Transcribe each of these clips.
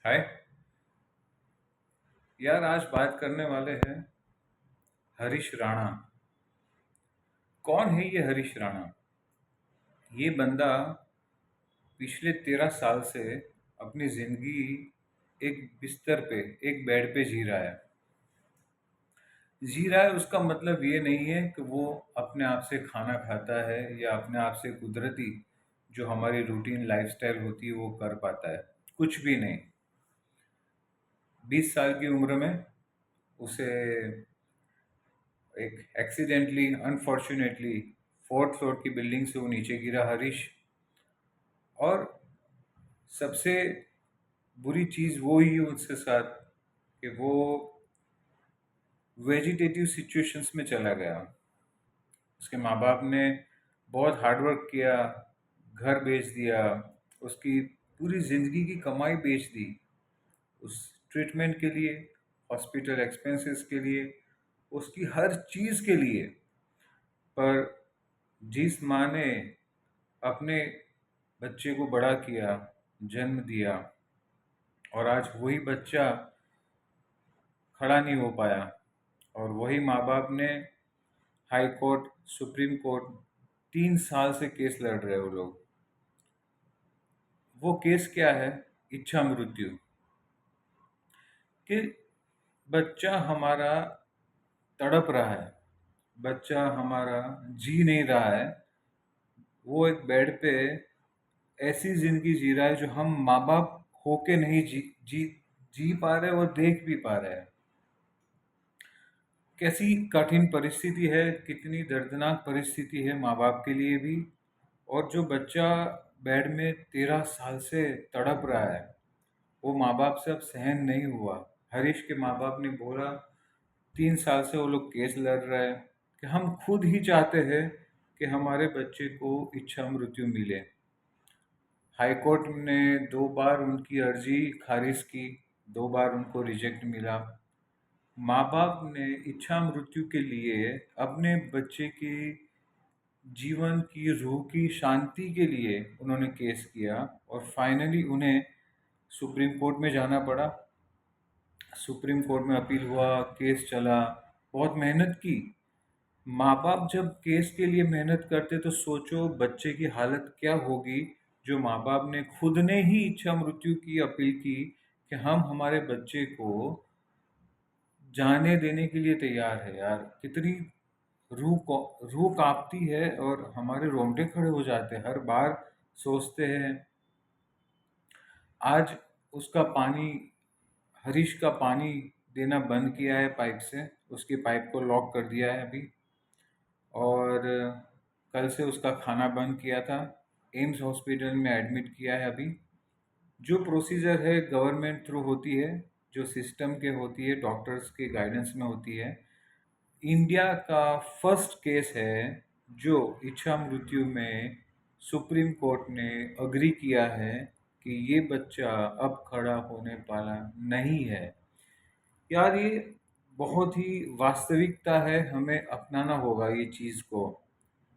हाय यार, आज बात करने वाले हैं हरीश राणा। कौन है ये हरीश राणा? ये बंदा पिछले 13 साल से अपनी जिंदगी एक बिस्तर पे, एक बेड पे जी रहा है। उसका मतलब ये नहीं है कि वो अपने आप से खाना खाता है या अपने आप से कुदरती जो हमारी रूटीन लाइफस्टाइल होती है वो कर पाता है। कुछ भी नहीं। 20 साल की उम्र में उसे एक एक्सीडेंटली, अनफॉर्चुनेटली, फोर्थ फ्लोर की बिल्डिंग से वो नीचे गिरा हरीश। और सबसे बुरी चीज़ वो ही उसके साथ कि वो वेजिटेटिव सिचुएशंस में चला गया। उसके माँ बाप ने बहुत हार्डवर्क किया, घर बेच दिया, उसकी पूरी ज़िंदगी की कमाई बेच दी उस ट्रीटमेंट के लिए, हॉस्पिटल एक्सपेंसेस के लिए, उसकी हर चीज़ के लिए। पर जिस माँ ने अपने बच्चे को बड़ा किया, जन्म दिया, और आज वही बच्चा खड़ा नहीं हो पाया, और वही माँ बाप ने हाई कोर्ट, सुप्रीम कोर्ट, 3 साल से केस लड़ रहे हैं वो लोग। वो केस क्या है? इच्छा मृत्यु। कि बच्चा हमारा तड़प रहा है, बच्चा हमारा जी नहीं रहा है। वो एक बेड पे ऐसी जिंदगी जी रहा है जो हम माँ बाप होके नहीं जी जी पा रहे और देख भी पा रहे हैं। कैसी कठिन परिस्थिति है, कितनी दर्दनाक परिस्थिति है माँ बाप के लिए भी। और जो बच्चा बेड में 13 साल से तड़प रहा है, वो माँ बाप से अब सहन नहीं हुआ। हरीश के माँ बाप ने बोला, 3 साल से वो लोग केस लड़ रहे हैं कि हम खुद ही चाहते हैं कि हमारे बच्चे को इच्छा मृत्यु मिले। हाई कोर्ट ने 2 बार उनकी अर्जी खारिज की, 2 बार उनको रिजेक्ट मिला। माँ बाप ने इच्छा मृत्यु के लिए अपने बच्चे की जीवन की, रूह की शांति के लिए उन्होंने केस किया, और फाइनली उन्हें सुप्रीम कोर्ट में जाना पड़ा। सुप्रीम कोर्ट में अपील हुआ, केस चला, बहुत मेहनत की। माँ बाप जब केस के लिए मेहनत करते तो सोचो बच्चे की हालत क्या होगी, जो माँ बाप ने खुद ने ही इच्छा मृत्यु की अपील की कि हम हमारे बच्चे को जाने देने के लिए तैयार है। यार, कितनी रूह कांपती है और हमारे रोंगटे खड़े हो जाते हैं हर बार सोचते हैं। आज उसका पानी, हरीश का पानी देना बंद किया है पाइप से, उसकी पाइप को लॉक कर दिया है अभी। और कल से उसका खाना बंद किया था। एम्स हॉस्पिटल में एडमिट किया है अभी। जो प्रोसीजर है गवर्नमेंट थ्रू होती है, जो सिस्टम के होती है, डॉक्टर्स के गाइडेंस में होती है। इंडिया का फर्स्ट केस है जो इच्छा मृत्यु में सुप्रीम कोर्ट ने अग्री किया है कि ये बच्चा अब खड़ा होने वाला नहीं है। यार, ये बहुत ही वास्तविकता है, हमें अपनाना होगा ये चीज़ को।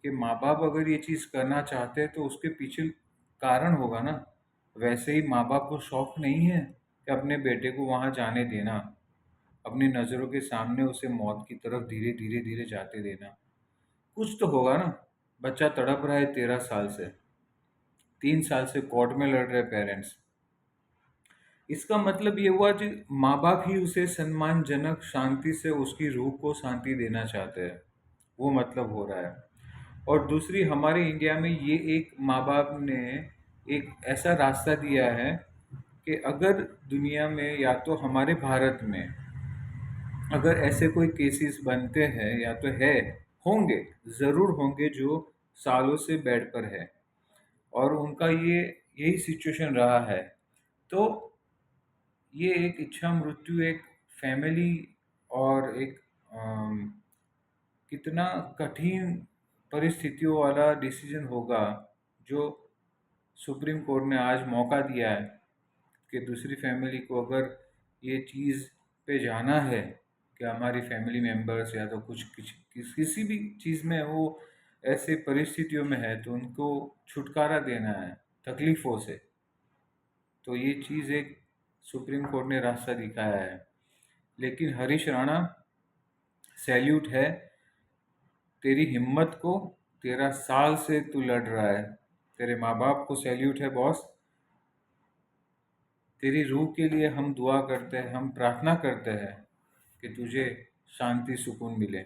कि माँ बाप अगर ये चीज़ करना चाहते हैं तो उसके पीछे कारण होगा ना। वैसे ही माँ बाप को शौक नहीं है कि अपने बेटे को वहाँ जाने देना, अपनी नज़रों के सामने उसे मौत की तरफ धीरे धीरे धीरे जाते देना। कुछ तो होगा ना। बच्चा तड़प रहा है 13 साल से, 3 साल से कोर्ट में लड़ रहे पेरेंट्स। इसका मतलब ये हुआ कि माँ बाप ही उसे सम्मानजनक शांति से उसकी रूह को शांति देना चाहते हैं। वो मतलब हो रहा है। और दूसरी, हमारे इंडिया में ये एक माँ बाप ने एक ऐसा रास्ता दिया है कि अगर दुनिया में, या तो हमारे भारत में, अगर ऐसे कोई केसेस बनते हैं या तो है, होंगे, ज़रूर होंगे, जो सालों से बेड पर है और उनका ये यही सिचुएशन रहा है। तो ये एक इच्छा मृत्यु एक फैमिली और एक कितना कठिन परिस्थितियों वाला डिसीजन होगा, जो सुप्रीम कोर्ट ने आज मौका दिया है कि दूसरी फैमिली को अगर ये चीज़ पे जाना है कि हमारी फैमिली मेम्बर्स या तो किसी भी चीज़ में वो ऐसे परिस्थितियों में है तो उनको छुटकारा देना है तकलीफ़ों से। तो ये चीज़ एक सुप्रीम कोर्ट ने रास्ता दिखाया है। लेकिन हरीश राणा, सैल्यूट है तेरी हिम्मत को। 13 साल से तू लड़ रहा है। तेरे माँ बाप को सैल्यूट है बॉस। तेरी रूह के लिए हम दुआ करते हैं, हम प्रार्थना करते हैं कि तुझे शांति सुकून मिले।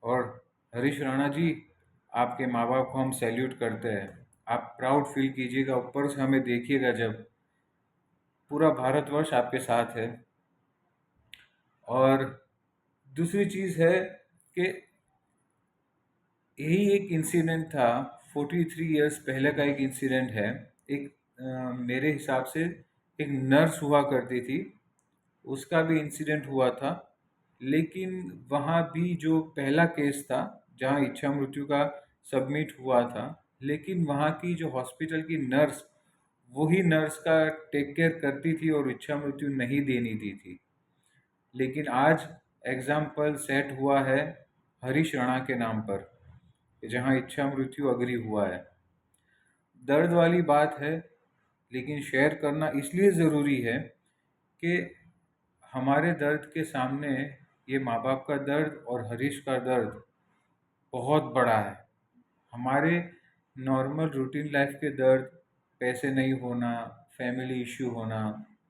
और हरीश राणा जी, आपके माँ बाप को हम सैल्यूट करते हैं। आप प्राउड फील कीजिएगा, ऊपर से हमें देखिएगा जब पूरा भारतवर्ष आपके साथ है। और दूसरी चीज़ है कि यही एक इंसिडेंट था, 43 इयर्स पहले का एक इंसिडेंट है। एक मेरे हिसाब से एक नर्स हुआ करती थी, उसका भी इंसिडेंट हुआ था। लेकिन वहाँ भी जो पहला केस था जहाँ इच्छा मृत्यु का सबमिट हुआ था, लेकिन वहाँ की जो हॉस्पिटल की नर्स, वही नर्स का टेक केयर करती थी और इच्छा मृत्यु नहीं देनी दी थी। लेकिन आज एग्जाम्पल सेट हुआ है हरीश राणा के नाम पर, जहाँ इच्छा मृत्यु अग्री हुआ है। दर्द वाली बात है, लेकिन शेयर करना इसलिए ज़रूरी है कि हमारे दर्द के सामने ये माँ बाप का दर्द और हरीश का दर्द बहुत बड़ा है। हमारे नॉर्मल रूटीन लाइफ के दर्द, पैसे नहीं होना, फैमिली इश्यू होना,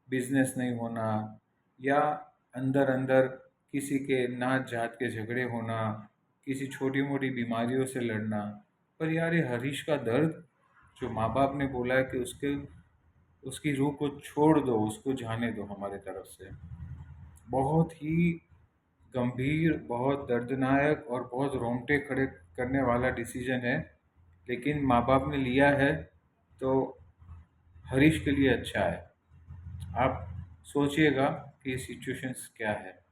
बिजनेस नहीं होना, या अंदर अंदर किसी के नात जात के झगड़े होना, किसी छोटी मोटी बीमारियों से लड़ना। पर यार ये हरीश का दर्द, जो माँ बाप ने बोला है कि उसकी रूह को छोड़ दो, उसको जाने दो हमारे तरफ से, बहुत ही गंभीर, बहुत दर्दनायक और बहुत रोंगटे खड़े करने वाला डिसीजन है। लेकिन माँ बाप ने लिया है तो हरीश के लिए अच्छा है। आप सोचिएगा कि ये सिचुएशंस क्या है।